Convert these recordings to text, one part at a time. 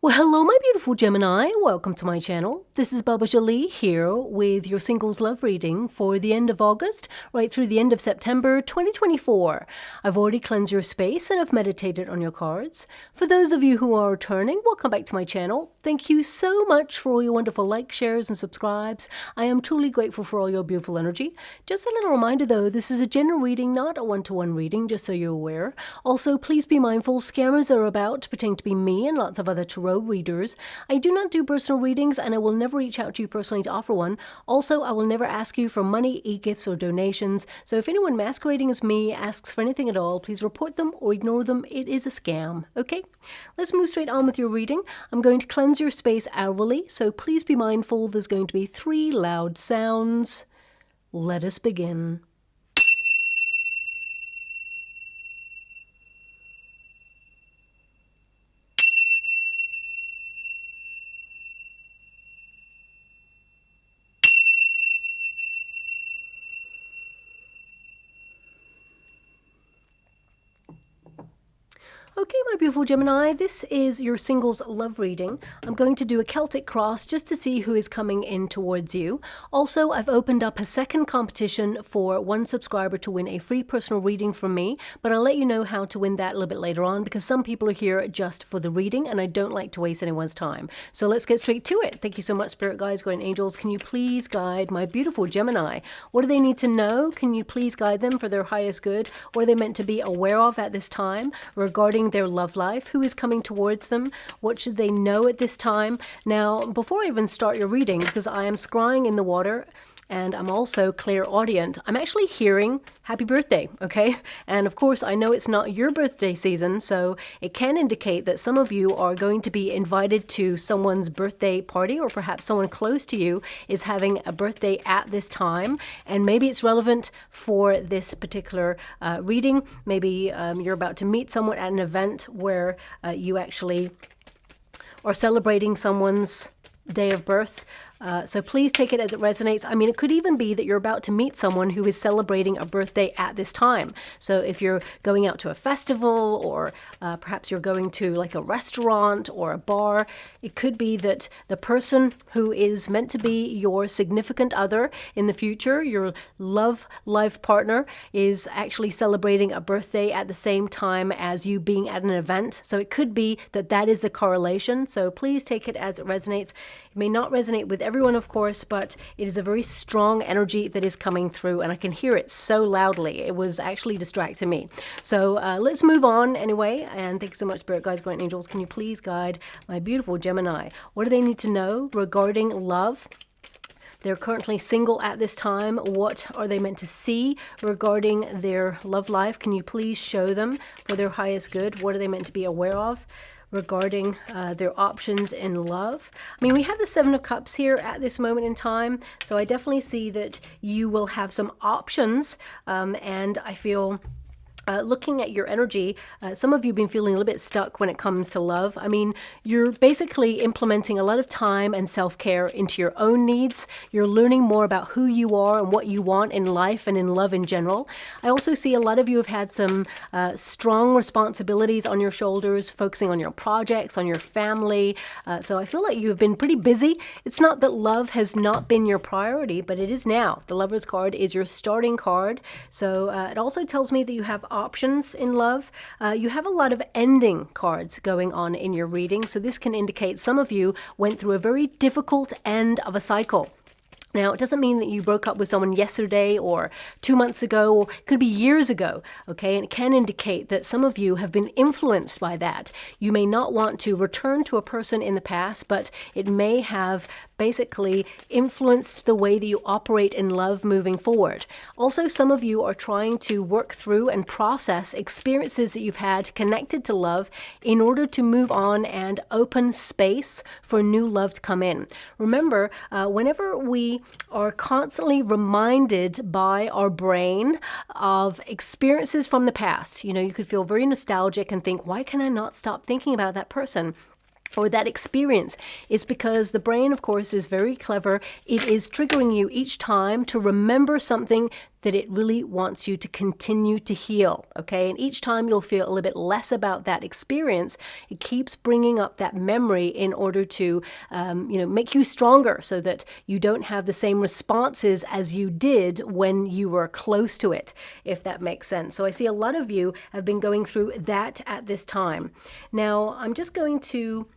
Well, hello, my beautiful Gemini. Welcome to my channel. This is Baba Jolie here with your singles love reading for the end of August, right through the end of September 2024. I've already cleansed your space and I've meditated on your cards. For those of you who are returning, welcome back to my channel. Thank you so much for all your wonderful likes, shares, and subscribes. I am truly grateful for all your beautiful energy. Just a little reminder though, this is a general reading, not a one-to-one reading, just so you're aware. Also, please be mindful, scammers are about, pretending to be me and lots of other tarot readers. I do not do personal readings and I will never reach out to you personally to offer one. Also, I will never ask you for money, e-gifts, or donations. So if anyone masquerading as me asks for anything at all, please report them or ignore them. It is a scam. Okay? Let's move straight on with your reading. I'm going to cleanse your space hourly, so please be mindful. There's going to be 3 loud sounds. Let us begin. Okay, my beautiful Gemini, this is your singles love reading. I'm going to do a Celtic cross just to see who is coming in towards you. Also, I've opened up a second competition for one subscriber to win a free personal reading from me, but I'll let you know how to win that a little bit later on because some people are here just for the reading and I don't like to waste anyone's time. So let's get straight to it. Thank you so much, Spirit Guides, Guardian Angels. Can you please guide my beautiful Gemini? What do they need to know? Can you please guide them for their highest good? What are they meant to be aware of at this time regarding their love life? Who is coming towards them? What should they know at this time? Now, before I even start your reading, because I am scrying in the water and I'm also clairaudient, I'm actually hearing happy birthday, okay? And of course, I know it's not your birthday season, so it can indicate that some of you are going to be invited to someone's birthday party, or perhaps someone close to you is having a birthday at this time, and maybe it's relevant for this particular reading. Maybe you're about to meet someone at an event where you actually are celebrating someone's day of birth. So please take it as it resonates. I mean, it could even be that you're about to meet someone who is celebrating a birthday at this time. So if you're going out to a festival, or perhaps you're going to like a restaurant or a bar, it could be that the person who is meant to be your significant other in the future, your love life partner, is actually celebrating a birthday at the same time as you being at an event. So it could be that that is the correlation. So please take it as it resonates. It may not resonate with everyone, of course, but it is a very strong energy that is coming through and I can hear it so loudly. It was actually distracting me. So let's move on anyway. And thank you so much, Spirit Guides, Guardian Angels. Can you please guide my beautiful Gemini? What do they need to know regarding love? They're currently single at this time. What are they meant to see regarding their love life? Can you please show them for their highest good? What are they meant to be aware of regarding their options in love? I mean, we have the 7 of Cups here at this moment in time, so I definitely see that you will have some options, and I feel looking at your energy, some of you have been feeling a little bit stuck when it comes to love. I mean, you're basically implementing a lot of time and self-care into your own needs. You're learning more about who you are and what you want in life and in love in general. I also see a lot of you have had some strong responsibilities on your shoulders, focusing on your projects, on your family. So I feel like you have been pretty busy. It's not that love has not been your priority, but it is now. The Lover's card is your starting card. So it also tells me that you have options in love. You have a lot of ending cards going on in your reading, so this can indicate some of you went through a very difficult end of a cycle. Now, it doesn't mean that you broke up with someone yesterday or 2 months ago, or it could be years ago, okay? And it can indicate that some of you have been influenced by that. You may not want to return to a person in the past, but it may have basically influenced the way that you operate in love moving forward. Also, some of you are trying to work through and process experiences that you've had connected to love in order to move on and open space for new love to come in. Remember, whenever we are constantly reminded by our brain of experiences from the past, you know, you could feel very nostalgic and think, why can I not stop thinking about that person or that experience? Is because the brain, of course, is very clever. It is triggering you each time to remember something that it really wants you to continue to heal, okay? And each time you'll feel a little bit less about that experience, it keeps bringing up that memory in order to, make you stronger so that you don't have the same responses as you did when you were close to it, if that makes sense. So I see a lot of you have been going through that at this time. Now, I'm just going to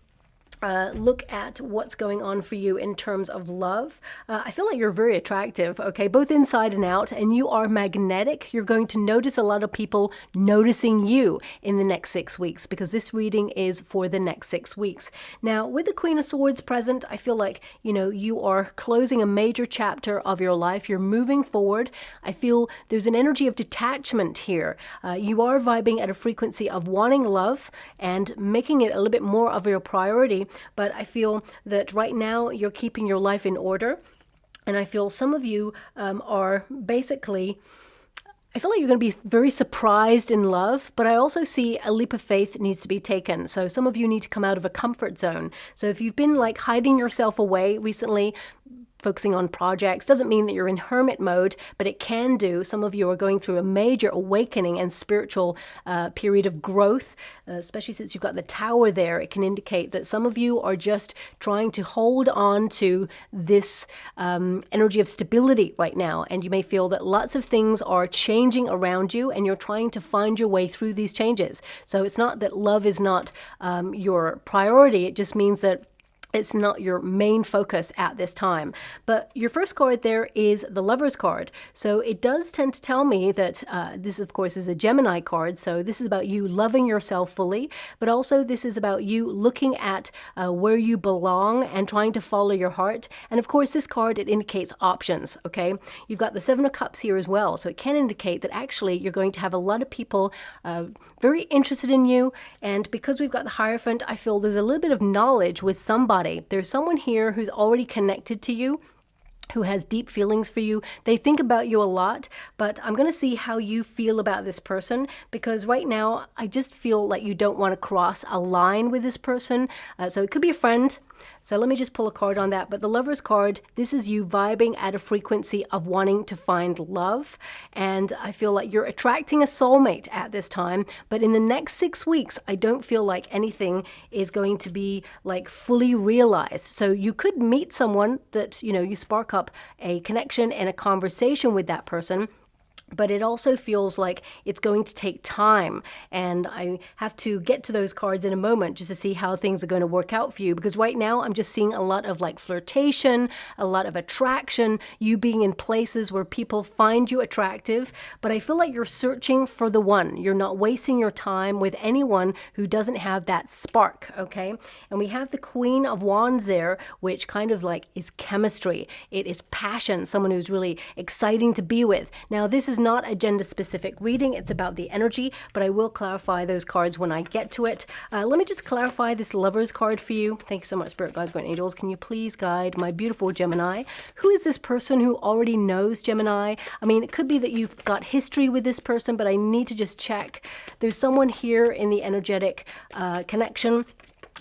look at what's going on for you in terms of love. I feel like you're very attractive, okay, both inside and out, and you are magnetic. You're going to notice a lot of people noticing you in the next 6 weeks, because this reading is for the next 6 weeks. Now, with the Queen of Swords present, I feel like, you are closing a major chapter of your life. You're moving forward. I feel there's an energy of detachment here. You are vibing at a frequency of wanting love and making it a little bit more of your priority. But I feel that right now you're keeping your life in order. And I feel some of you are basically, I feel like you're going to be very surprised in love, but I also see a leap of faith needs to be taken. So some of you need to come out of a comfort zone. So if you've been like hiding yourself away recently, focusing on projects, doesn't mean that you're in hermit mode, but it can do. Some of you are going through a major awakening and spiritual period of growth, especially since you've got the Tower there. It can indicate that some of you are just trying to hold on to this energy of stability right now. And you may feel that lots of things are changing around you and you're trying to find your way through these changes. So it's not that love is not your priority. It just means that it's not your main focus at this time. But your first card there is the Lover's card. So it does tend to tell me that this, of course, is a Gemini card. So this is about you loving yourself fully, but also this is about you looking at where you belong and trying to follow your heart. And of course, this card, it indicates options, okay? You've got the Seven of Cups here as well. So it can indicate that actually you're going to have a lot of people very interested in you. And because we've got the Hierophant, I feel there's a little bit of knowledge with somebody. There's someone here who's already connected to you, who has deep feelings for you. They think about you a lot, but I'm going to see how you feel about this person, because right now I just feel like you don't want to cross a line with this person. So it could be a friend. So let me just pull a card on that. But the Lover's card, this is you vibing at a frequency of wanting to find love. And I feel like you're attracting a soulmate at this time. But in the next 6 weeks, I don't feel like anything is going to be like fully realized. So you could meet someone that, you spark up a connection and a conversation with that person. But it also feels like it's going to take time. And I have to get to those cards in a moment just to see how things are going to work out for you. Because right now I'm just seeing a lot of like flirtation, a lot of attraction, you being in places where people find you attractive. But I feel like you're searching for the one. You're not wasting your time with anyone who doesn't have that spark, okay? And we have the Queen of Wands there, which kind of like is chemistry. It is passion, someone who's really exciting to be with. Now, this is not a gender specific reading, it's about the energy, but I will clarify those cards when I get to it. Let me just clarify this Lover's card for you. Thanks so much, Spirit Guides, Guardian Angels. Can you please guide my beautiful Gemini? Who is this person who already knows Gemini? I mean, it could be that you've got history with this person, but I need to just check. There's someone here in the energetic connection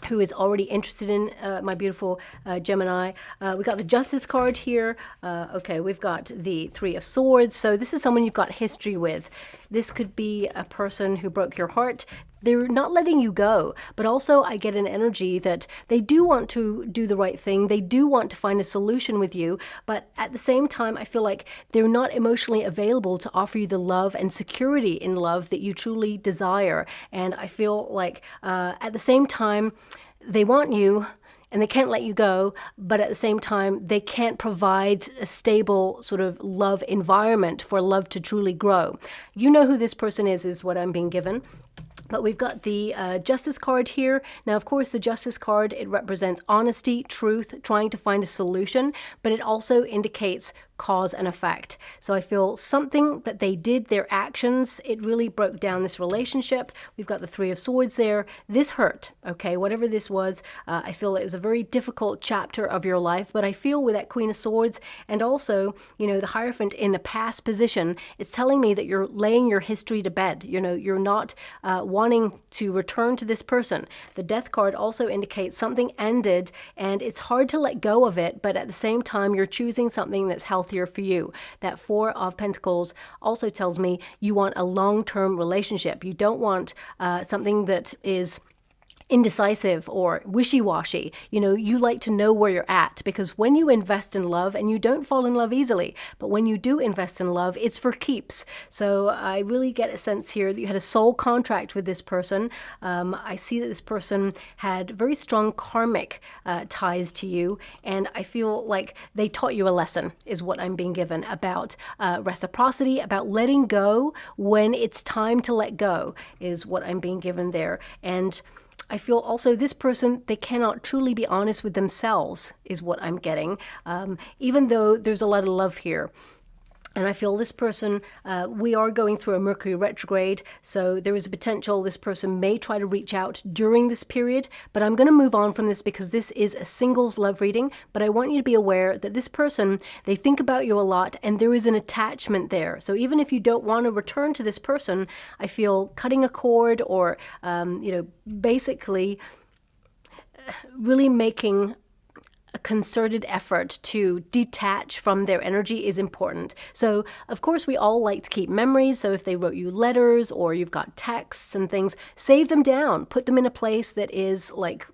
who is already interested in my beautiful Gemini. We got the Justice card here. Okay, we've got the Three of Swords. So this is someone you've got history with. This could be a person who broke your heart. They're not letting you go, but also I get an energy that they do want to do the right thing. They do want to find a solution with you, but at the same time, I feel like they're not emotionally available to offer you the love and security in love that you truly desire. And I feel like at the same time, they want you, and they can't let you go, but at the same time, they can't provide a stable sort of love environment for love to truly grow. You know who this person is what I'm being given. But we've got the Justice card here. Now, of course, the Justice card, it represents honesty, truth, trying to find a solution, but it also indicates cause and effect. So I feel something that they did, their actions, it really broke down this relationship. We've got the Three of Swords there. This hurt, okay? Whatever this was, I feel it was a very difficult chapter of your life, but I feel with that Queen of Swords and also, the Hierophant in the past position, it's telling me that you're laying your history to bed. You're not wanting to return to this person. The Death card also indicates something ended and it's hard to let go of it, but at the same time, you're choosing something that's healthier for you. That Four of Pentacles also tells me you want a long-term relationship. You don't want something that is indecisive or wishy-washy. You know, you like to know where you're at, because when you invest in love, and you don't fall in love easily, but when you do invest in love, it's for keeps. So I really get a sense here that you had a soul contract with this person. I see that this person had very strong karmic ties to you, and I feel like they taught you a lesson, is what I'm being given, about reciprocity, about letting go when it's time to let go, is what I'm being given there. And I feel also this person, they cannot truly be honest with themselves, is what I'm getting, even though there's a lot of love here. And I feel this person, we are going through a Mercury retrograde, so there is a potential this person may try to reach out during this period, but I'm going to move on from this because this is a singles love reading. But I want you to be aware that this person, they think about you a lot, and there is an attachment there. So even if you don't want to return to this person, I feel cutting a cord or, basically really making a concerted effort to detach from their energy is important. So, of course, we all like to keep memories. So if they wrote you letters or you've got texts and things, save them down. Put them in a place that is like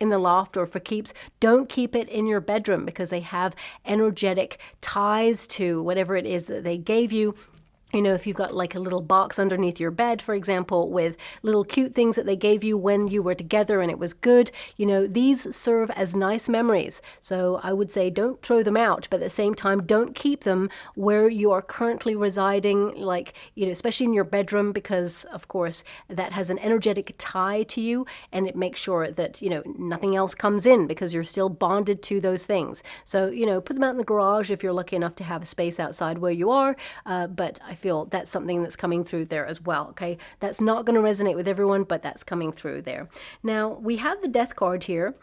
in the loft or for keeps. Don't keep it in your bedroom because they have energetic ties to whatever it is that they gave you. You know, if you've got like a little box underneath your bed, for example, with little cute things that they gave you when you were together and it was good, you know, these serve as nice memories. So I would say don't throw them out, but at the same time, don't keep them where you are currently residing, like, you know, especially in your bedroom, because of course that has an energetic tie to you, and it makes sure that, you know, nothing else comes in because you're still bonded to those things. So, you know, put them out in the garage if you're lucky enough to have a space outside where you are, but I feel that's something that's coming through there as well. Okay, that's not going to resonate with everyone, but that's coming through there. Now we have the Death card here.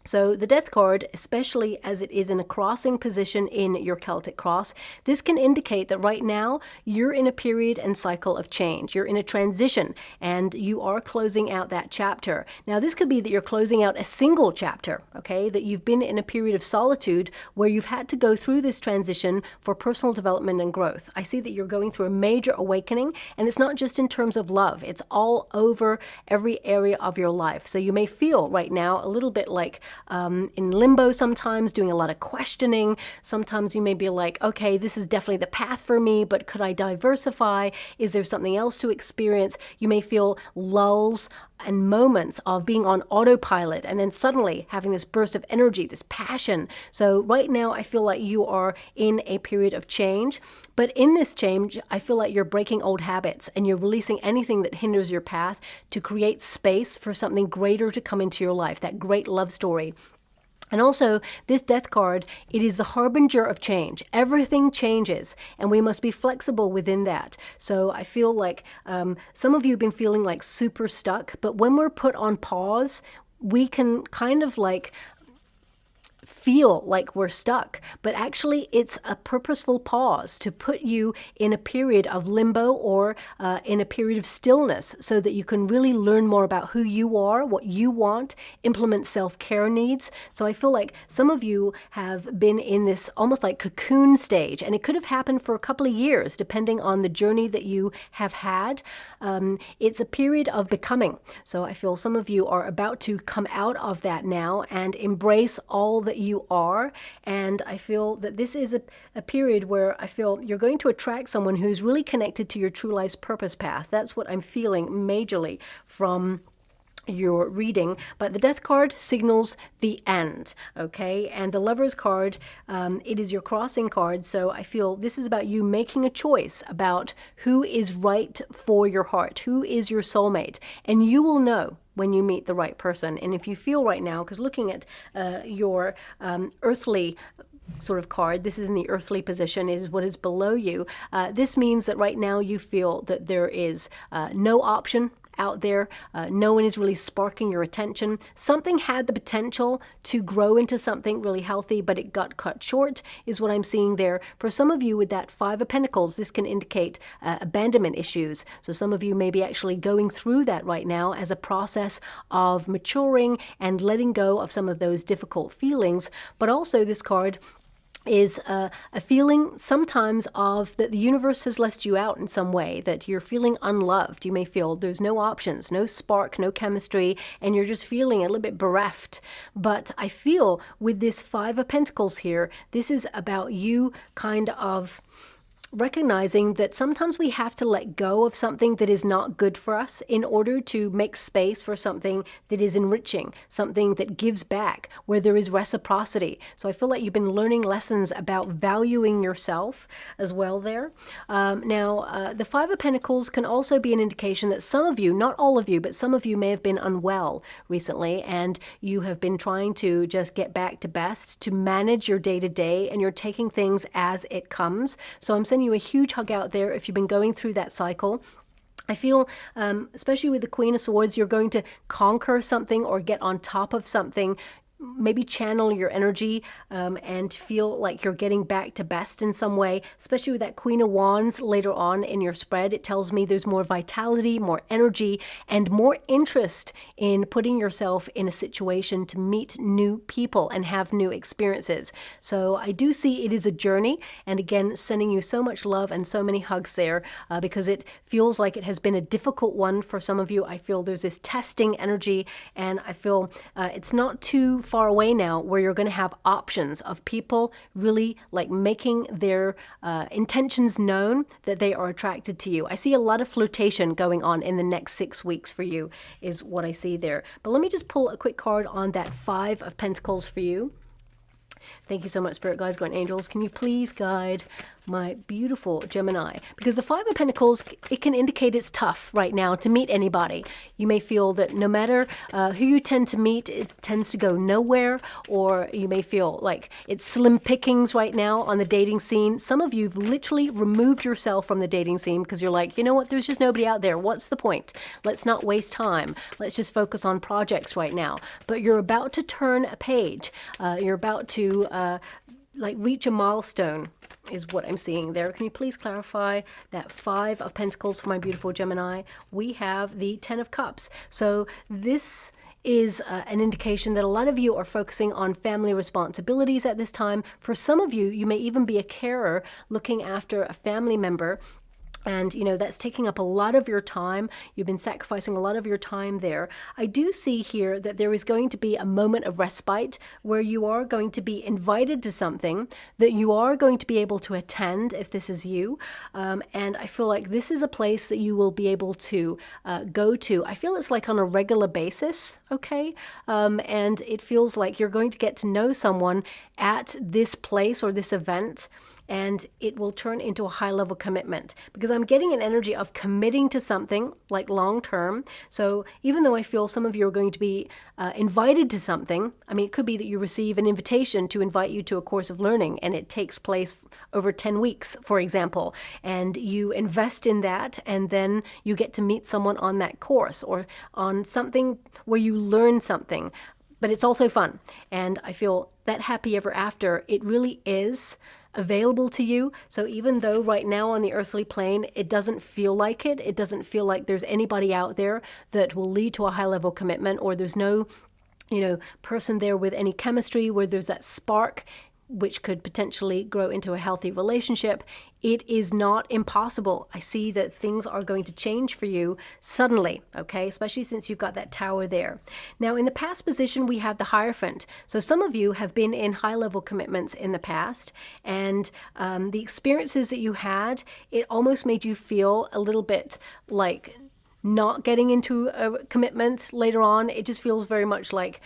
So the Death card, especially as it is in a crossing position in your Celtic cross, this can indicate that right now you're in a period and cycle of change. You're in a transition and you are closing out that chapter. Now this could be that you're closing out a single chapter, okay, that you've been in a period of solitude where you've had to go through this transition for personal development and growth. I see that you're going through a major awakening, and it's not just in terms of love, it's all over every area of your life. So you may feel right now a little bit like in limbo sometimes, doing a lot of questioning. Sometimes you may be like, okay, this is definitely the path for me, but could I diversify? Is there something else to experience? You may feel lulls and moments of being on autopilot and then suddenly having this burst of energy, this passion. So right now I feel like you are in a period of change, but in this change I feel like you're breaking old habits and you're releasing anything that hinders your path to create space for something greater to come into your life, that great love story. And also, this Death card, it is the harbinger of change. Everything changes, and we must be flexible within that. So I feel like some of you have been feeling like super stuck, but when we're put on pause, we can kind of like feel like we're stuck, but actually it's a purposeful pause to put you in a period of limbo or in a period of stillness so that you can really learn more about who you are, what you want, implement self-care needs. So I feel like some of you have been in this almost like cocoon stage, and it could have happened for a couple of years depending on the journey that you have had. It's a period of becoming. So I feel some of you are about to come out of that now and embrace all that you are. And I feel that this is a period where I feel you're going to attract someone who's really connected to your true life's purpose path. That's what I'm feeling majorly from your reading. But the Death card signals the end, okay? And the Lover's card, it is your crossing card. So I feel this is about you making a choice about who is right for your heart, who is your soulmate, and you will know when you meet the right person. And if you feel right now, because looking at your earthly sort of card, this is in the earthly position, is what is below you. This means that right now you feel that there is no option out there. No one is really sparking your attention. Something had the potential to grow into something really healthy, but it got cut short, is what I'm seeing there. For some of you with that Five of Pentacles, this can indicate abandonment issues. So some of you may be actually going through that right now as a process of maturing and letting go of some of those difficult feelings. But also this card is a feeling sometimes of that the universe has left you out in some way, that you're feeling unloved. You may feel there's no options, no spark, no chemistry, and you're just feeling a little bit bereft. But I feel with this Five of Pentacles here, this is about you kind of recognizing that sometimes we have to let go of something that is not good for us in order to make space for something that is enriching, something that gives back, where there is reciprocity. So I feel like you've been learning lessons about valuing yourself as well there. The Five of Pentacles can also be an indication that some of you, not all of you, but some of you may have been unwell recently, and you have been trying to just get back to best, to manage your day-to-day, and you're taking things as it comes. So I'm sending you a huge hug out there if you've been going through that cycle. I feel, especially with the Queen of Swords, you're going to conquer something or get on top of something. Maybe channel your energy and feel like you're getting back to best in some way, especially with that Queen of Wands later on in your spread. It tells me there's more vitality, more energy, and more interest in putting yourself in a situation to meet new people and have new experiences. So I do see it is a journey, and again, sending you so much love and so many hugs there because it feels like it has been a difficult one for some of you. I feel there's this testing energy, and I feel it's not too far away now where you're going to have options of people really like making their intentions known, that they are attracted to you. I see a lot of flirtation going on in the next 6 weeks for you is what I see there. But let me just pull a quick card on that Five of Pentacles for you. Thank you so much, Spirit Guides, Guardian Angels. Can you please guide my beautiful Gemini? Because the Five of Pentacles, it can indicate it's tough right now to meet anybody. You may feel that no matter who you tend to meet, it tends to go nowhere, or you may feel like it's slim pickings right now on the dating scene. Some of you have literally removed yourself from the dating scene because you're like, you know what, there's just nobody out there. What's the point? Let's not waste time. Let's just focus on projects right now. But you're about to turn a page. You're about to like reach a milestone is what I'm seeing there. Can you please clarify that Five of Pentacles for my beautiful Gemini? We have the Ten of Cups. So this is an indication that a lot of you are focusing on family responsibilities at this time. For some of you, you may even be a carer looking after a family member. And, you know, that's taking up a lot of your time. You've been sacrificing a lot of your time there. I do see here that there is going to be a moment of respite where you are going to be invited to something that you are going to be able to attend if this is you. And I feel like this is a place that you will be able to go to. I feel it's like on a regular basis, okay? And it feels like you're going to get to know someone at this place or this event, and it will turn into a high-level commitment, because I'm getting an energy of committing to something like long-term. So even though I feel some of you are going to be invited to something, I mean, it could be that you receive an invitation to invite you to a course of learning, and it takes place over 10 weeks, for example, and you invest in that, and then you get to meet someone on that course or on something where you learn something. But it's also fun, and I feel that happy ever after, it really is available to you. So even though right now on the earthly plane, it doesn't feel like it, it doesn't feel like there's anybody out there that will lead to a high-level commitment, or there's no, you know, person there with any chemistry where there's that spark which could potentially grow into a healthy relationship, it is not impossible. I see that things are going to change for you suddenly, okay? Especially since you've got that Tower there. Now, in the past position, we have the Hierophant. So some of you have been in high-level commitments in the past, and the experiences that you had, it almost made you feel a little bit like not getting into a commitment later on. It just feels very much like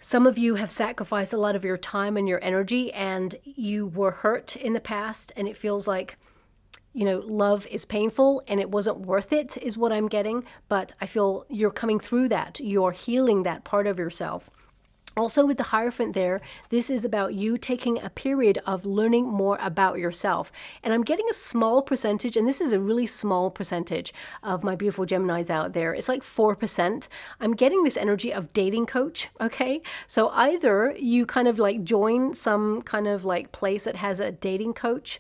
some of you have sacrificed a lot of your time and your energy, and you were hurt in the past, and it feels like, you know, love is painful and it wasn't worth it, is what I'm getting. But I feel you're coming through that. You're healing that part of yourself. Also with the Hierophant there, this is about you taking a period of learning more about yourself. And I'm getting a small percentage, and this is a really small percentage of my beautiful Geminis out there. It's like 4%. I'm getting this energy of dating coach, okay? So either you kind of like join some kind of like place that has a dating coach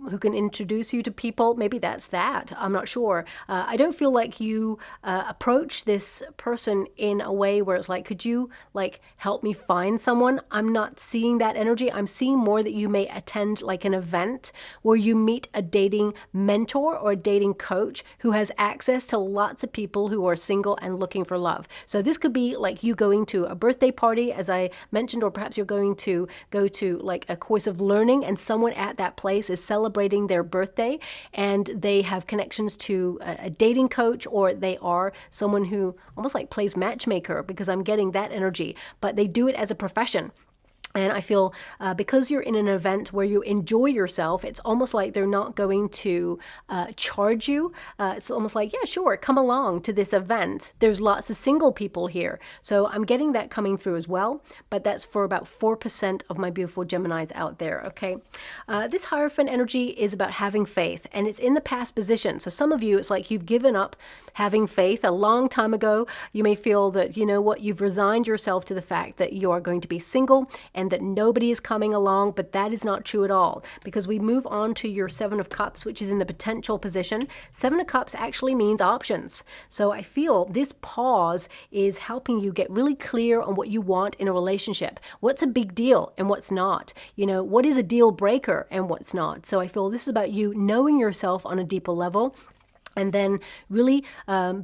who can introduce you to people. Maybe that's that. I'm not sure. I don't feel like you approach this person in a way where it's like, could you like help me find someone? I'm not seeing that energy. I'm seeing more that you may attend like an event where you meet a dating mentor or a dating coach who has access to lots of people who are single and looking for love. So this could be like you going to a birthday party, as I mentioned, or perhaps you're going to go to like a course of learning and someone at that place is celebrating their birthday and they have connections to a dating coach, or they are someone who almost like plays matchmaker, because I'm getting that energy, but they do it as a profession. And I feel because you're in an event where you enjoy yourself, it's almost like they're not going to charge you. It's almost like, yeah, sure, come along to this event. There's lots of single people here. So I'm getting that coming through as well. But that's for about 4% of my beautiful Geminis out there, okay? This Hierophant energy is about having faith, and it's in the past position. So some of you, it's like you've given up having faith a long time ago. You may feel that, you know what, you've resigned yourself to the fact that you are going to be single and that nobody is coming along, but that is not true at all, because we move on to your Seven of Cups, which is in the potential position. Seven of Cups actually means options. So I feel this pause is helping you get really clear on what you want in a relationship. What's a big deal and what's not? You know, what is a deal breaker and what's not? So I feel this is about you knowing yourself on a deeper level, and then really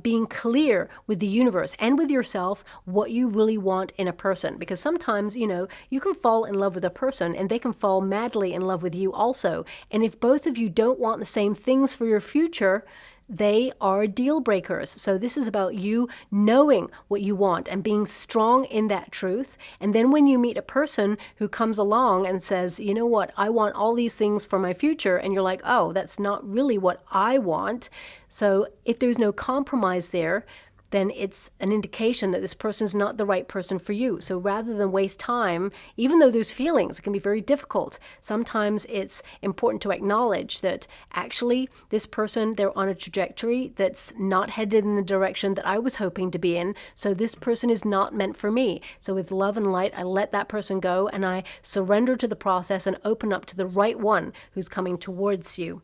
being clear with the universe and with yourself what you really want in a person. Because sometimes, you know, you can fall in love with a person and they can fall madly in love with you also. And if both of you don't want the same things for your future, they are deal breakers. So this is about you knowing what you want and being strong in that truth. And then when you meet a person who comes along and says, you know what, I want all these things for my future, and you're like, oh, that's not really what I want. So if there's no compromise there, then it's an indication that this person's not the right person for you. So rather than waste time, even though there's feelings, it can be very difficult. Sometimes it's important to acknowledge that actually this person, they're on a trajectory that's not headed in the direction that I was hoping to be in. So this person is not meant for me. So with love and light, I let that person go and I surrender to the process and open up to the right one who's coming towards you.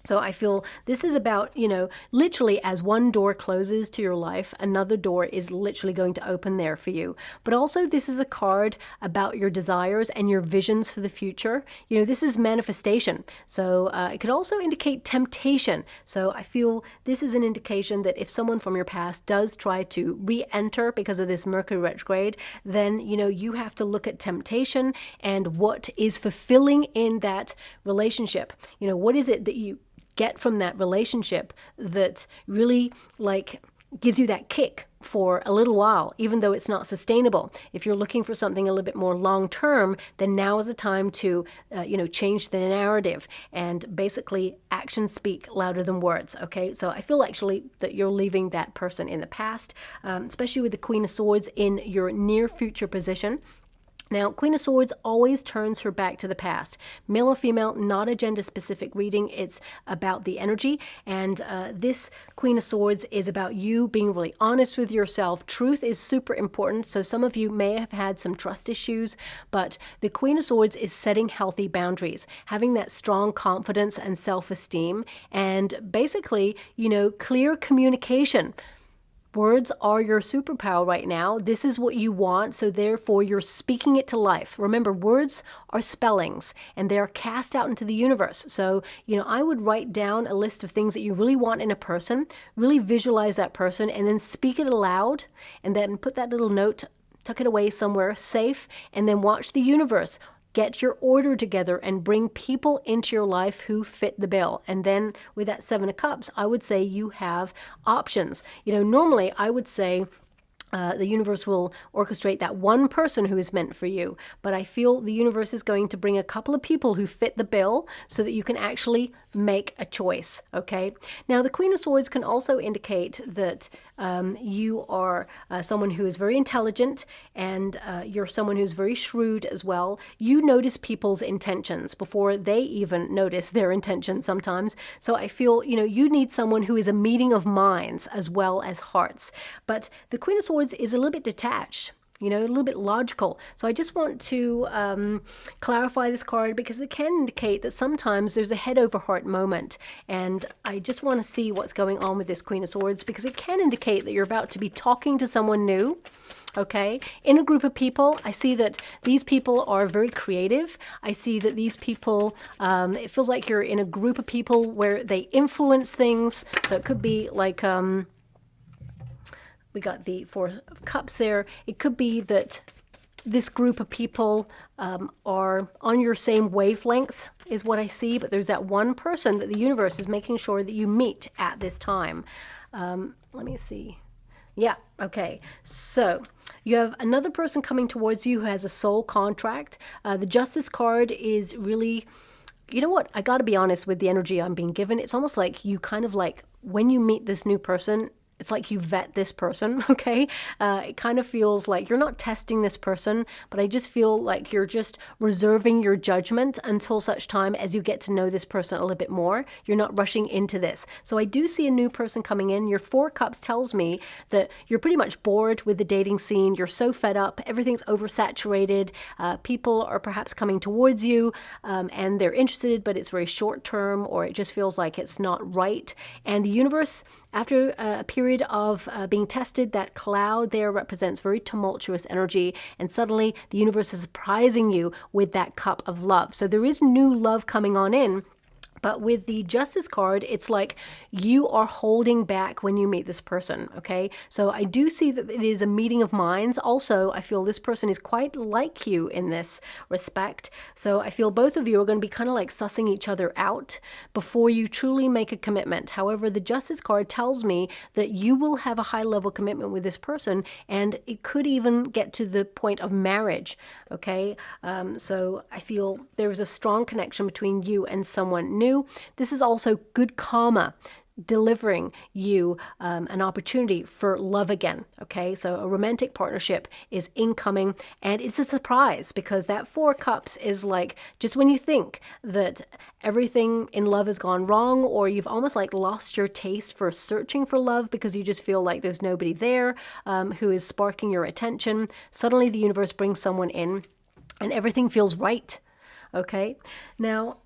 So I feel this is about, you know, literally as one door closes to your life, another door is literally going to open there for you. But also this is a card about your desires and your visions for the future. You know, this is manifestation. So it could also indicate temptation. So I feel this is an indication that if someone from your past does try to re-enter because of this Mercury retrograde, then, you know, you have to look at temptation and what is fulfilling in that relationship. You know, what is it that you get from that relationship that really like gives you that kick for a little while, even though it's not sustainable. If you're looking for something a little bit more long term, then now is the time to, you know, change the narrative, and basically actions speak louder than words. Okay, so I feel actually that you're leaving that person in the past, especially with the Queen of Swords in your near future position. Now, Queen of Swords always turns her back to the past. Male or female, not a gender-specific reading. It's about the energy. And this Queen of Swords is about you being really honest with yourself. Truth is super important. So some of you may have had some trust issues, but the Queen of Swords is setting healthy boundaries, having that strong confidence and self-esteem, and basically, you know, clear communication. Words are your superpower right now. This is what you want, so therefore you're speaking it to life. Remember, words are spellings, and they are cast out into the universe. So, you know, I would write down a list of things that you really want in a person, really visualize that person, and then speak it aloud, and then put that little note, tuck it away somewhere safe, and then watch the universe get your order together and bring people into your life who fit the bill. And then with that Seven of Cups, I would say you have options. You know, normally I would say the universe will orchestrate that one person who is meant for you. But I feel the universe is going to bring a couple of people who fit the bill so that you can actually make a choice, okay? Now, the Queen of Swords can also indicate that you are someone who is very intelligent, and you're someone who's very shrewd as well. You notice people's intentions before they even notice their intentions sometimes. So I feel, you need someone who is a meeting of minds as well as hearts. But the Queen of Swords is a little bit detached, a little bit logical. So I just want to clarify this card because it can indicate that sometimes there's a head over heart moment. And I just want to see what's going on with this Queen of Swords because it can indicate that you're about to be talking to someone new. Okay, in a group of people, I see that these people are very creative. I see that these people, it feels like you're in a group of people where they influence things. So it could be like, we got the Four of Cups there. It could be that this group of people are on your same wavelength is what I see, but there's that one person that the universe is making sure that you meet at this time. Let me see. Yeah, okay. So you have another person coming towards you who has a soul contract. The Justice card is really, you know what? I got to be honest with the energy I'm being given. It's almost like you kind of like, when you meet this new person, it's like you vet this person, okay? It kind of feels like you're not testing this person, but I just feel like you're just reserving your judgment until such time as you get to know this person a little bit more. You're not rushing into this. So I do see a new person coming in. Your Four Cups tells me that you're pretty much bored with the dating scene. You're so fed up. Everything's oversaturated. People are perhaps coming towards you and they're interested, but it's very short term, or it just feels like it's not right. And the universe, after a period of being tested, that cloud there represents very tumultuous energy, and suddenly the universe is surprising you with that cup of love. So there is new love coming on in. But with the Justice card, it's like you are holding back when you meet this person, okay? So I do see that it is a meeting of minds. Also, I feel this person is quite like you in this respect. So I feel both of you are going to be kind of like sussing each other out before you truly make a commitment. However, the Justice card tells me that you will have a high-level commitment with this person, and it could even get to the point of marriage, okay? So I feel there is a strong connection between you and someone new. This is also good karma delivering you an opportunity for love again, okay? So a romantic partnership is incoming, and it's a surprise because that Four Cups is like just when you think that everything in love has gone wrong, or you've almost like lost your taste for searching for love because you just feel like there's nobody there who is sparking your attention. Suddenly the universe brings someone in and everything feels right, okay? Now,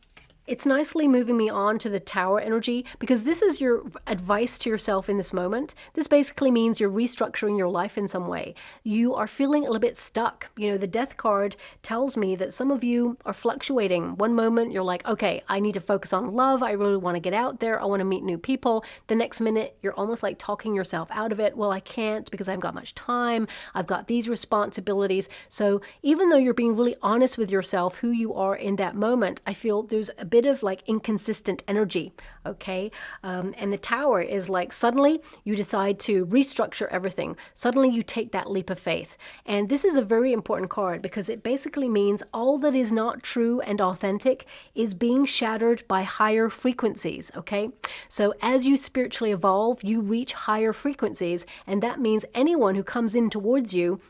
it's nicely moving me on to the Tower energy because this is your advice to yourself in this moment. This basically means you're restructuring your life in some way. You are feeling a little bit stuck. The Death card tells me that some of you are fluctuating. One moment you're like, okay, I need to focus on love. I really want to get out there. I want to meet new people. The next minute you're almost like talking yourself out of it. Well, I can't because I haven't got much time. I've got these responsibilities. So even though you're being really honest with yourself, who you are in that moment, I feel there's a bit of like inconsistent energy, okay? And the Tower is like suddenly you decide to restructure everything. Suddenly you take that leap of faith. And this is a very important card because it basically means all that is not true and authentic is being shattered by higher frequencies, okay? So as you spiritually evolve, you reach higher frequencies, and that means anyone who comes in towards you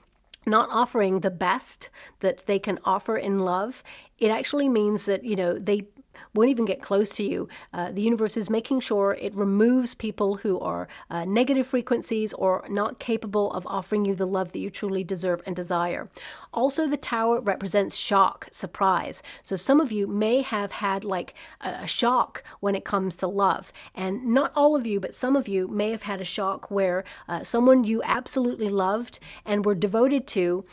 not offering the best that they can offer in love, it actually means that, they won't even get close to you. The universe is making sure it removes people who are negative frequencies or not capable of offering you the love that you truly deserve and desire. Also, the Tower represents shock, surprise. So some of you may have had like a shock when it comes to love. And not all of you, but some of you may have had a shock where someone you absolutely loved and were devoted to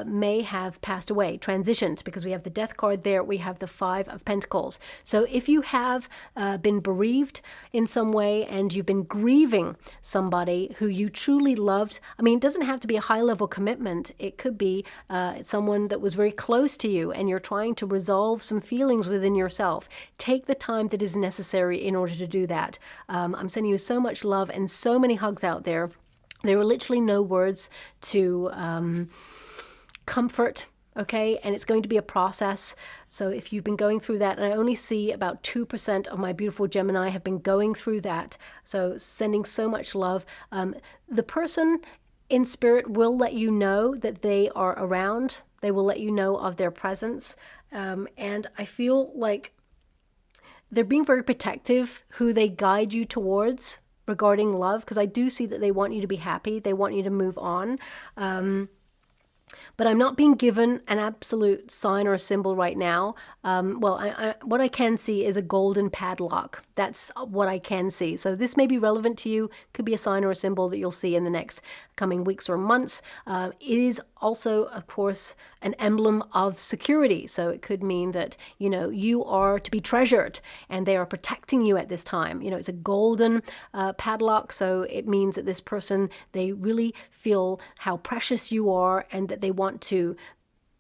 may have passed away, transitioned, because we have the Death card there, we have the Five of Pentacles. So if you have been bereaved in some way and you've been grieving somebody who you truly loved, I mean, it doesn't have to be a high-level commitment. It could be someone that was very close to you and you're trying to resolve some feelings within yourself. Take the time that is necessary in order to do that. I'm sending you so much love and so many hugs out there. There are literally no words to comfort, okay? And it's going to be a process. So if you've been going through that, and I only see about 2% of my beautiful Gemini have been going through that. So sending so much love. The person in spirit will let you know that they are around. They will let you know of their presence. And I feel like they're being very protective who they guide you towards regarding love, because I do see that they want you to be happy. They want you to move on. But I'm not being given an absolute sign or a symbol right now. What I can see is a golden padlock. That's what I can see. So this may be relevant to you. Could be a sign or a symbol that you'll see in the next coming weeks or months. It is also, of course, an emblem of security. So it could mean that, you know, you are to be treasured and they are protecting you at this time. You know, it's a golden padlock. So it means that this person, they really feel how precious you are and that they want to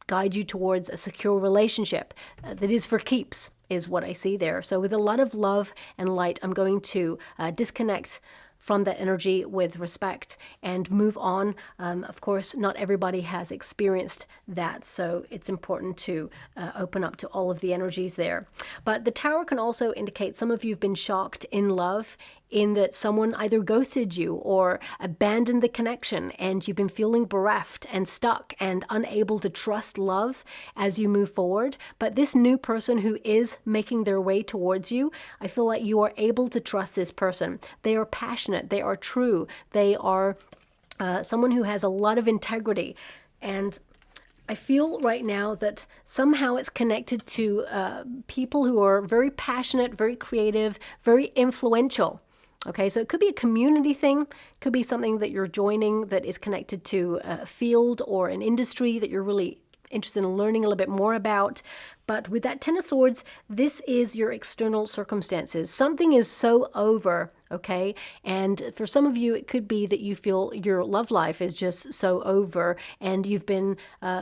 guide you towards a secure relationship that is for keeps, is what I see there. So with a lot of love and light, I'm going to disconnect from that energy with respect and move on. Of course, not everybody has experienced that, so it's important to open up to all of the energies there. But the Tower can also indicate some of you have been shocked in love, in that someone either ghosted you or abandoned the connection, and you've been feeling bereft and stuck and unable to trust love as you move forward. But this new person who is making their way towards you, I feel like you are able to trust this person. They are passionate, they are true, they are someone who has a lot of integrity. And I feel right now that somehow it's connected to people who are very passionate, very creative, very influential. Okay, so it could be a community thing, could be something that you're joining that is connected to a field or an industry that you're really interested in learning a little bit more about. But with that Ten of Swords, this is your external circumstances. Something is so over, okay? And for some of you, it could be that you feel your love life is just so over and you've been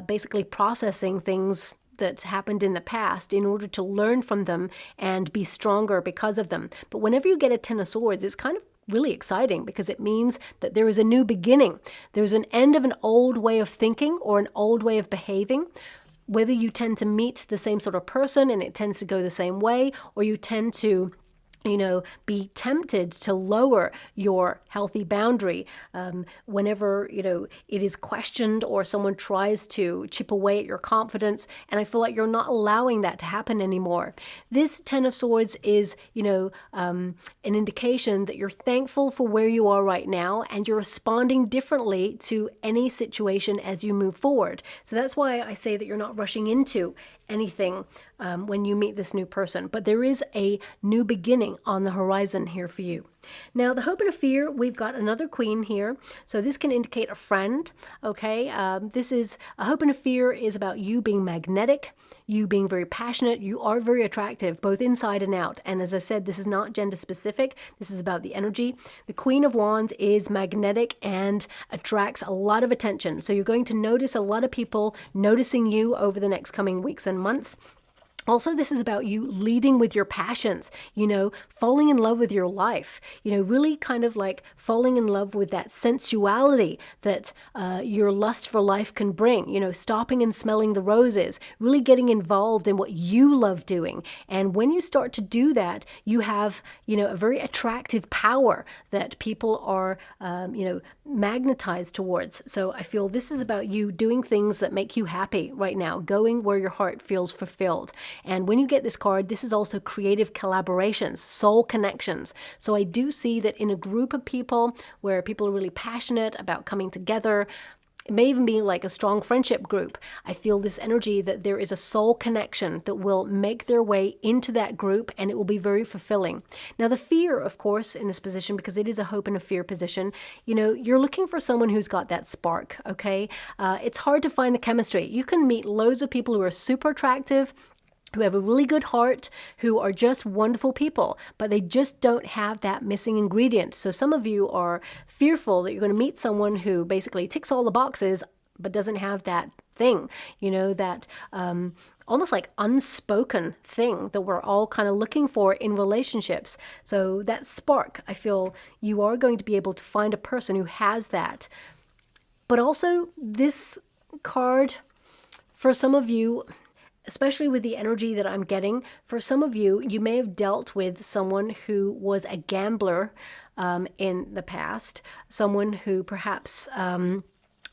basically processing things that happened in the past in order to learn from them and be stronger because of them. But whenever you get a Ten of Swords, it's kind of really exciting because it means that there is a new beginning. There's an end of an old way of thinking or an old way of behaving. Whether you tend to meet the same sort of person and it tends to go the same way, or you tend to, you know, be tempted to lower your healthy boundary whenever, you know, it is questioned or someone tries to chip away at your confidence. And I feel like you're not allowing that to happen anymore. This Ten of Swords is, you know, an indication that you're thankful for where you are right now and you're responding differently to any situation as you move forward. So that's why I say that you're not rushing into anything when you meet this new person. But there is a new beginning on the horizon here for you. Now, the Hope and a Fear, we've got another Queen here. So this can indicate a friend, okay? This is, a Hope and a Fear is about you being magnetic, you being very passionate. You are very attractive, both inside and out. And as I said, this is not gender specific. This is about the energy. The Queen of Wands is magnetic and attracts a lot of attention. So you're going to notice a lot of people noticing you over the next coming weeks and months. Also, this is about you leading with your passions, you know, falling in love with your life, you know, really kind of like falling in love with that sensuality that your lust for life can bring, you know, stopping and smelling the roses, really getting involved in what you love doing. And when you start to do that, you have, you know, a very attractive power that people are, you know, magnetized towards. So I feel this is about you doing things that make you happy right now, going where your heart feels fulfilled. And when you get this card, this is also creative collaborations, soul connections. So I do see that in a group of people where people are really passionate about coming together, it may even be like a strong friendship group. I feel this energy that there is a soul connection that will make their way into that group and it will be very fulfilling. Now, the fear, of course, in this position, because it is a hope and a fear position, you know, you're looking for someone who's got that spark, okay? It's hard to find the chemistry. You can meet loads of people who are super attractive, who have a really good heart, who are just wonderful people, but they just don't have that missing ingredient. So some of you are fearful that you're going to meet someone who basically ticks all the boxes, but doesn't have that thing, you know, that almost like unspoken thing that we're all kind of looking for in relationships. So that spark, I feel you are going to be able to find a person who has that. But also this card, for some of you, especially with the energy that I'm getting, for some of you, you may have dealt with someone who was a gambler in the past, someone who perhaps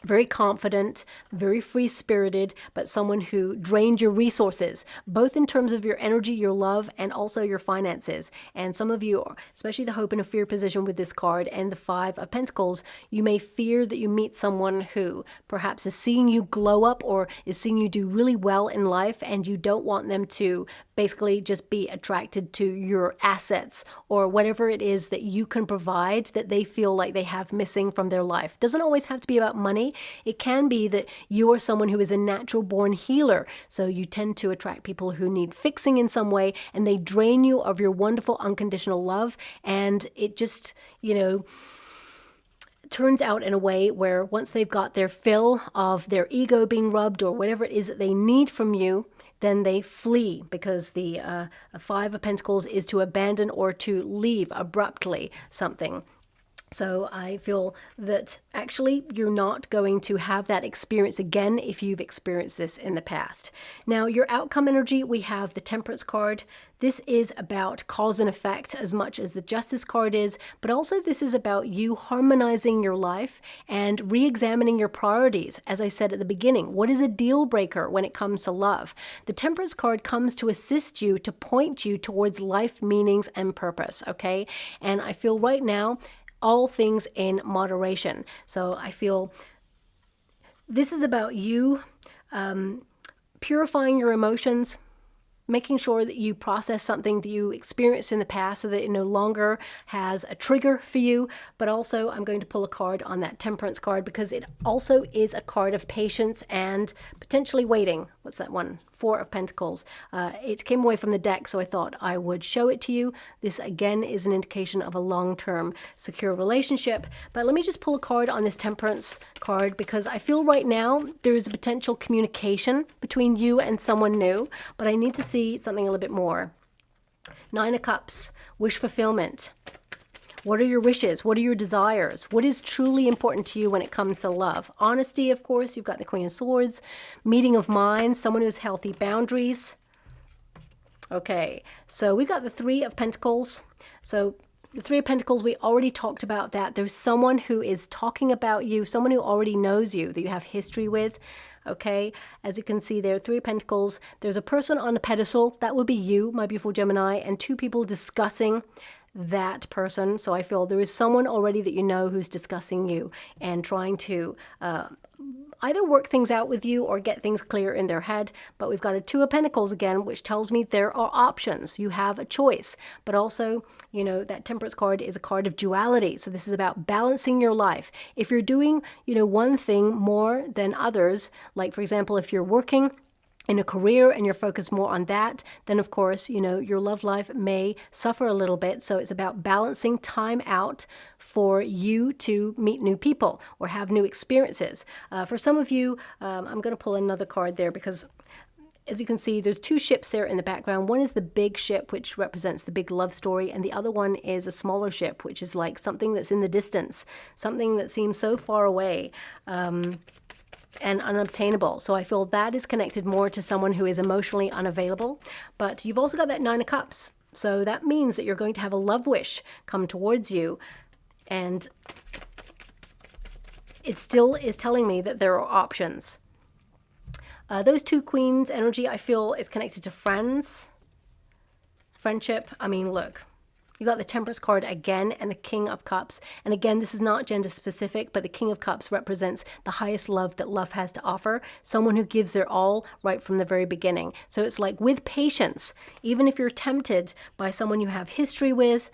very confident, very free-spirited, but someone who drained your resources, both in terms of your energy, your love, and also your finances. And some of you, especially the hope and a fear position with this card and the Five of Pentacles, you may fear that you meet someone who perhaps is seeing you glow up or is seeing you do really well in life, and you don't want them to basically just be attracted to your assets or whatever it is that you can provide that they feel like they have missing from their life. Doesn't always have to be about money. It can be that you are someone who is a natural born healer. So you tend to attract people who need fixing in some way, and they drain you of your wonderful unconditional love. And it just, turns out in a way where once they've got their fill of their ego being rubbed or whatever it is that they need from you, then they flee, because the Five of Pentacles is to abandon or to leave abruptly something. So I feel that actually you're not going to have that experience again if you've experienced this in the past. Now, your outcome energy, we have the Temperance card. This is about cause and effect as much as the Justice card is, but also this is about you harmonizing your life and re-examining your priorities. As I said at the beginning, what is a deal breaker when it comes to love? The Temperance card comes to assist you, to point you towards life meanings and purpose, okay? And I feel right now, all things in moderation. So I feel this is about you purifying your emotions, making sure that you process something that you experienced in the past so that it no longer has a trigger for you. But also I'm going to pull a card on that Temperance card because it also is a card of patience and potentially waiting. What's that one? Four of Pentacles. It came away from the deck, so I thought I would show it to you. This again is an indication of a long-term secure relationship. But let me just pull a card on this Temperance card because I feel right now there is a potential communication between you and someone new, but I need to see something a little bit more. Nine of Cups, wish fulfillment. What are your wishes? What are your desires? What is truly important to you when it comes to love? Honesty, of course. You've got the Queen of Swords. Meeting of minds. Someone who has healthy boundaries. Okay, so we've got the Three of Pentacles. So the Three of Pentacles, we already talked about that. There's someone who is talking about you, someone who already knows you, that you have history with. Okay, as you can see there, Three of Pentacles. There's a person on the pedestal. That would be you, my beautiful Gemini, and two people discussing that person. So I feel there is someone already that you know who's discussing you and trying to either work things out with you or get things clear in their head. But we've got a Two of Pentacles again, which tells me there are options. You have a choice. But also, that Temperance card is a card of duality. So this is about balancing your life. If you're doing, one thing more than others, like for example, if you're working in a career and you're focused more on that, then of course, your love life may suffer a little bit. So it's about balancing time out for you to meet new people or have new experiences. For some of you, I'm going to pull another card there because as you can see, there's two ships there in the background. One is the big ship, which represents the big love story, and the other one is a smaller ship, which is like something that's in the distance, something that seems so far away. And unobtainable. So I feel that is connected more to someone who is emotionally unavailable. But you've also got that Nine of Cups. So that means that you're going to have a love wish come towards you. And it still is telling me that there are options. Those two Queens energy, I feel, is connected to friends, friendship. I mean, look. You got the Temperance card again and the King of Cups. And again, this is not gender specific, but the King of Cups represents the highest love that love has to offer. Someone who gives their all right from the very beginning. So it's like with patience, even if you're tempted by someone you have history with,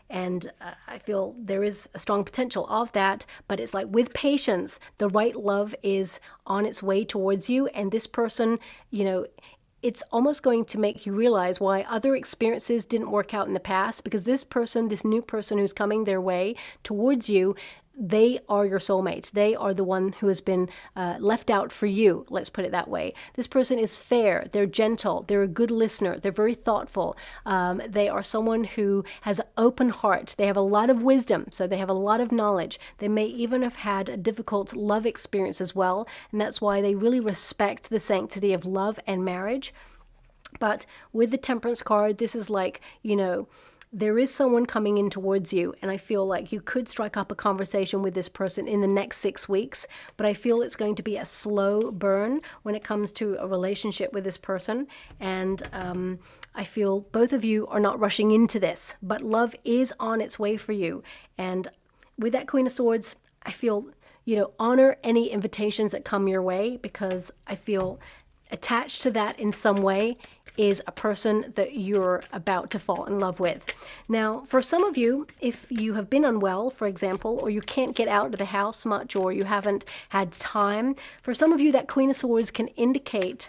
and I feel there is a strong potential of that, but it's like with patience, the right love is on its way towards you. And this person, it's almost going to make you realize why other experiences didn't work out in the past, because this person, this new person who's coming their way towards you, they are your soulmate. They are the one who has been left out for you. Let's put it that way. This person is fair. They're gentle. They're a good listener. They're very thoughtful. They are someone who has an open heart. They have a lot of wisdom. So they have a lot of knowledge. They may even have had a difficult love experience as well. And that's why they really respect the sanctity of love and marriage. But with the Temperance card, this is like, you know, there is someone coming in towards you, and I feel like you could strike up a conversation with this person in the next 6 weeks, but I feel it's going to be a slow burn when it comes to a relationship with this person. And I feel both of you are not rushing into this, but love is on its way for you. And with that Queen of Swords, I feel, you know, honor any invitations that come your way, because I feel attached to that in some way is a person that you're about to fall in love with. Now, for some of you, if you have been unwell, for example, or you can't get out of the house much, or you haven't had time, for some of you, that Queen of Swords can indicate,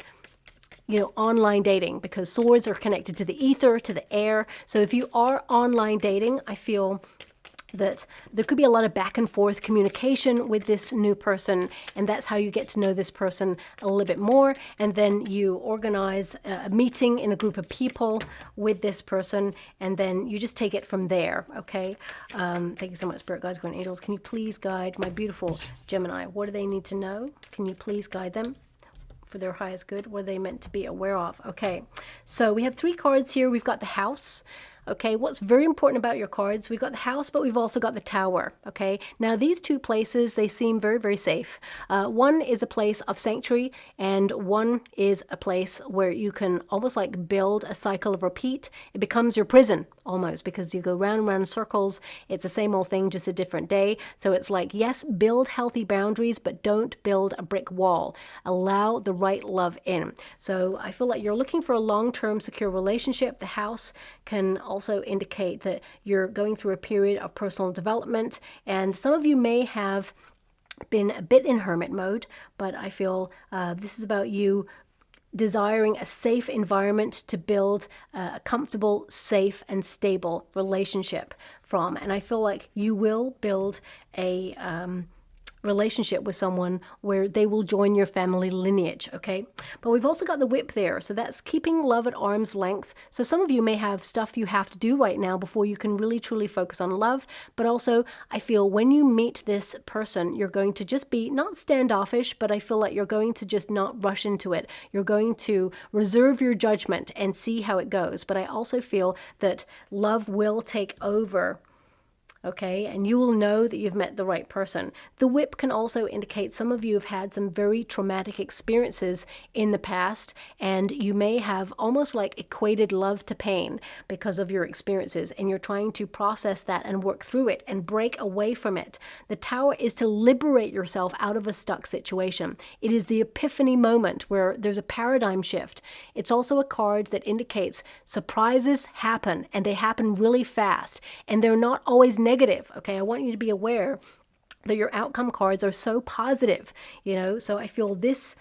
you know, online dating, because swords are connected to the ether, to the air. So if you are online dating, I feel that there could be a lot of back and forth communication with this new person, and that's how you get to know this person a little bit more. And then you organize a meeting in a group of people with this person, and then you just take it from there. Okay. Thank you so much, Spirit Guides, Guardian Angels. Can you please guide my beautiful Gemini? What do they need to know? Can you please guide them for their highest good? What are they meant to be aware of? Okay, so we have 3 cards here. We've got the House. Okay, what's very important about your cards, we've got the House, but we've also got the Tower. Okay, now these 2 places, they seem very, very safe. One is a place of sanctuary, and one is a place where you can almost like build a cycle of repeat. It becomes your prison almost, because you go round and round in circles. It's the same old thing, just a different day. So it's like, yes, build healthy boundaries, but don't build a brick wall. Allow the right love in. So I feel like you're looking for a long-term secure relationship. The House can also indicate that you're going through a period of personal development, and some of you may have been a bit in hermit mode, but I feel this is about you desiring a safe environment to build a comfortable, safe, and stable relationship from. And I feel like you will build a relationship with someone where they will join your family lineage. Okay, but we've also got the Whip there, so that's keeping love at arm's length. So some of you may have stuff you have to do right now before you can really truly focus on love, but also I feel when you meet this person, you're going to just be not standoffish, but I feel like you're going to just not rush into it. You're going to reserve your judgment and see how it goes. But I also feel that love will take over. Okay, and you will know that you've met the right person. The Whip can also indicate some of you have had some very traumatic experiences in the past, and you may have almost like equated love to pain because of your experiences, and you're trying to process that and work through it and break away from it. The Tower is to liberate yourself out of a stuck situation. It is the epiphany moment where there's a paradigm shift. It's also a card that indicates surprises happen, and they happen really fast, and they're not always negative. Okay, I want you to be aware that your outcome cards are so positive, you know. So I feel this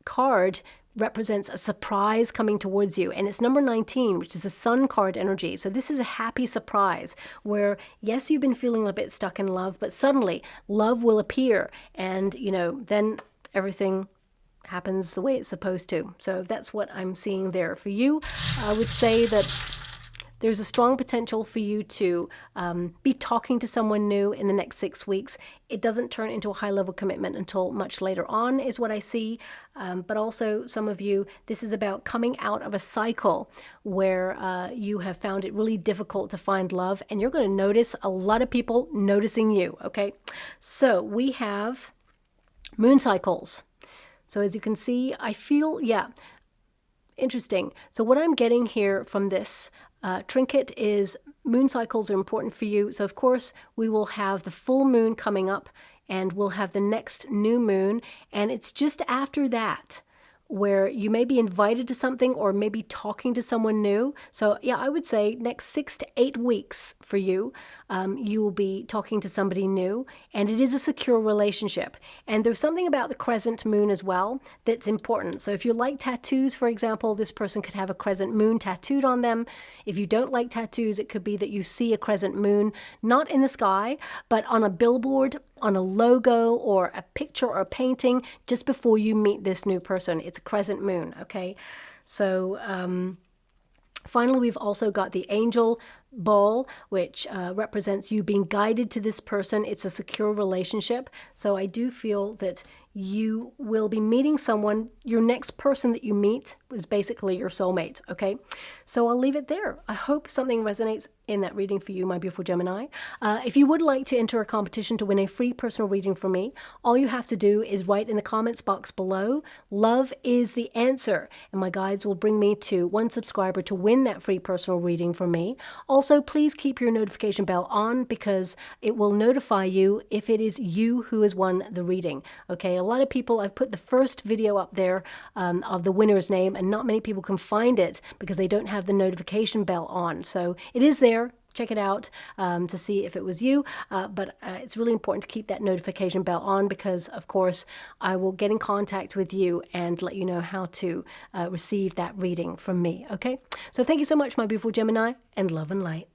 card represents a surprise coming towards you, and it's number 19, which is the Sun card energy. So this is a happy surprise where, yes, you've been feeling a bit stuck in love, but suddenly love will appear, and you know, then everything happens the way it's supposed to. So that's what I'm seeing there for you. I would say that there's a strong potential for you to be talking to someone new in the next 6 weeks. It doesn't turn into a high-level commitment until much later on, is what I see. But also, some of you, this is about coming out of a cycle where you have found it really difficult to find love, and you're going to notice a lot of people noticing you, okay? So we have moon cycles. So as you can see, I feel, yeah, interesting. So what I'm getting here from this trinket is moon cycles are important for you. So of course we will have the full moon coming up, and we'll have the next new moon, and it's just after that where you may be invited to something or maybe talking to someone new. So yeah, I would say next 6 to 8 weeks for you, you will be talking to somebody new, and it is a secure relationship. And there's something about the crescent moon as well that's important. So if you like tattoos, for example, this person could have a crescent moon tattooed on them. If you don't like tattoos, it could be that you see a crescent moon, not in the sky, but on a billboard, on a logo, or a picture or a painting just before you meet this new person. It's a crescent moon, okay? So finally, we've also got the angel ball, which represents you being guided to this person. It's a secure relationship. So I do feel that you will be meeting someone. Your next person that you meet is basically your soulmate, okay? So I'll leave it there. I hope something resonates in that reading for you, my beautiful Gemini. If you would like to enter a competition to win a free personal reading from me, all you have to do is write in the comments box below, "Love is the answer," and my guides will bring me to one subscriber to win that free personal reading from me. Also, please keep your notification bell on because it will notify you if it is you who has won the reading. Okay, a lot of people, I've put the first video up there of the winner's name, and not many people can find it because they don't have the notification bell on. So it is there. Check it out to see if it was you, but it's really important to keep that notification bell on because, of course, I will get in contact with you and let you know how to receive that reading from me, okay? So thank you so much, my beautiful Gemini, and love and light.